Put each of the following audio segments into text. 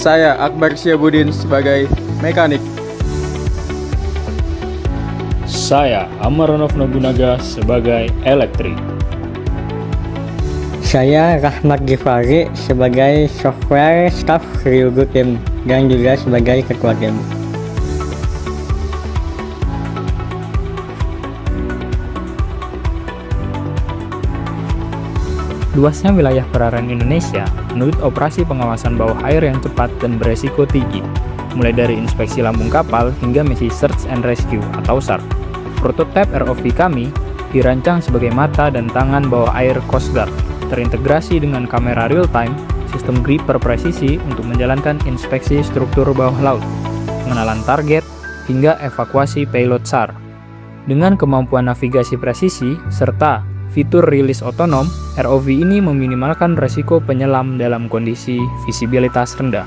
Saya Akbar Syabudin sebagai mekanik. Saya Amaranov Nobunaga sebagai elektrik. Saya Rahmat Gifari sebagai software staff Ryugu Team dan juga sebagai ketua tim. Luasnya wilayah perairan Indonesia menurut operasi pengawasan bawah air yang cepat dan beresiko tinggi, mulai dari inspeksi lambung kapal hingga misi Search and Rescue atau SAR. Prototipe ROV kami dirancang sebagai mata dan tangan bawah air Coast Guard, terintegrasi dengan kamera real-time, sistem gripper presisi untuk menjalankan inspeksi struktur bawah laut, pengenalan target, hingga evakuasi payload SAR. Dengan kemampuan navigasi presisi serta fitur rilis otonom, ROV ini meminimalkan resiko penyelam dalam kondisi visibilitas rendah.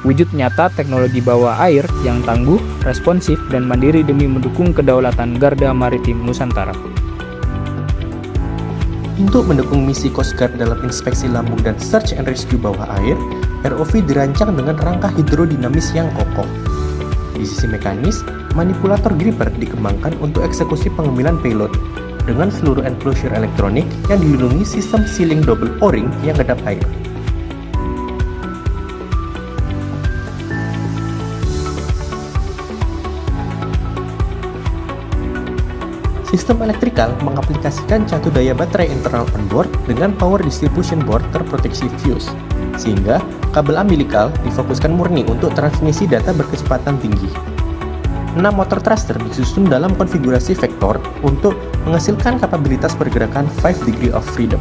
Wujud nyata teknologi bawah air yang tangguh, responsif, dan mandiri demi mendukung kedaulatan Garda Maritim Nusantara. Untuk mendukung misi Coast Guard dalam inspeksi lambung dan search and rescue bawah air, ROV dirancang dengan rangka hidrodinamis yang kokoh. Di sisi mekanis, manipulator gripper dikembangkan untuk eksekusi pengambilan payload dengan seluruh enclosure elektronik yang dilindungi sistem sealing double O-ring yang kedap air. Sistem elektrikal mengaplikasikan catu daya baterai internal onboard dengan power distribution board terproteksi fuse, sehingga kabel umbilical difokuskan murni untuk transmisi data berkecepatan tinggi. 6 motor thruster disusun dalam konfigurasi vektor untuk menghasilkan kapabilitas pergerakan 5 degree of freedom.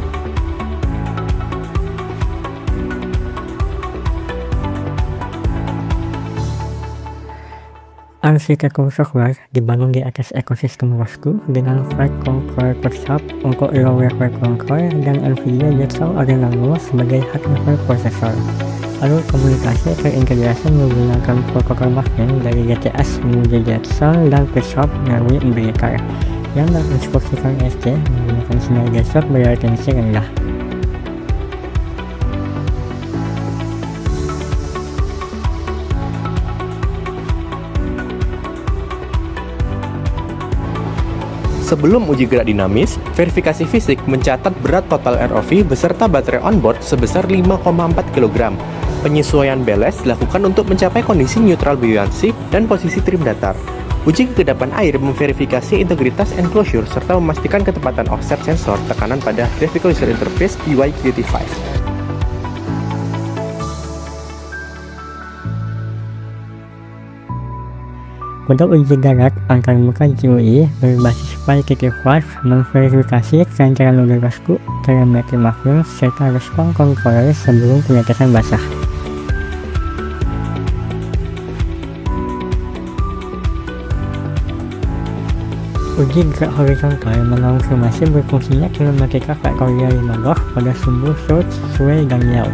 Arsitektur software dibangun di atas ekosistem ROSCO dengan flight control workshop untuk low level control dan NVIDIA Jetson Adreno sebagai hardware processor. Lalu komunikasi terintegrasi menggunakan protokol masking dari GTS menuju Jetson dan workshop melalui umbilical yang menginstruksikan SC menggunakan sinyal gesok berlatensi rendah. Sebelum uji gerak dinamis, verifikasi fisik mencatat berat total ROV beserta baterai onboard sebesar 5,4 kg. Penyesuaian ballast dilakukan untuk mencapai kondisi neutral buoyancy dan posisi trim datar. Uji kekedapan air memverifikasi integritas enclosure serta memastikan ketepatan offset sensor tekanan pada Graphical User Interface PYQT5. Untuk uji darat antarmuka GUI berbasis PyQt5 memverifikasi kelancaran loader ROSCO, telemetri makro, serta respon controller sebelum pengetesan basah. Uji gerak horizontal mengonfirmasi berfungsinya kinematika faktorial 5 loh pada sumbu Search, Sway, dan Yao.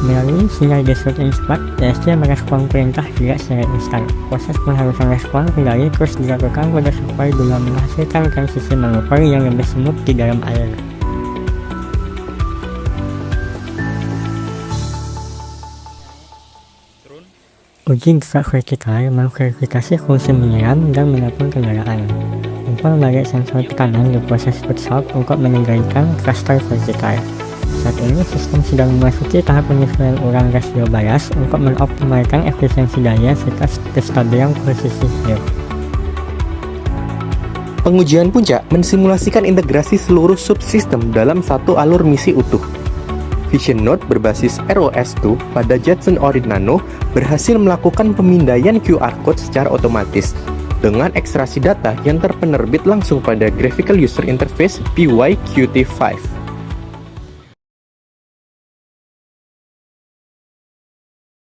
Melalui sinyal gesture inspect, ESC merespon perintah gerak secara instan. Proses pengharusan respon kembali terus dilakukan pada software guna menghasilkan transisi manuver yang lebih smooth di dalam air. Uji gerak vertikal memverifikasi fungsi menyelam dan menabung kendaraan. Untuk balik sensor tekanan diproses workshop untuk mengendalikan thruster vertikal. Saat ini sistem sedang memasuki tahap penyesuaian ulang rasio bias untuk mengoptimalkan efisiensi daya serta kestabilan posisi gear. Pengujian puncak mensimulasikan integrasi seluruh subsistem dalam satu alur misi utuh. Vision Node berbasis ROS2 pada Jetson Adreno berhasil melakukan pemindaian QR Code secara otomatis dengan ekstraksi data yang terpenerbit langsung pada Graphical User Interface PYQT5.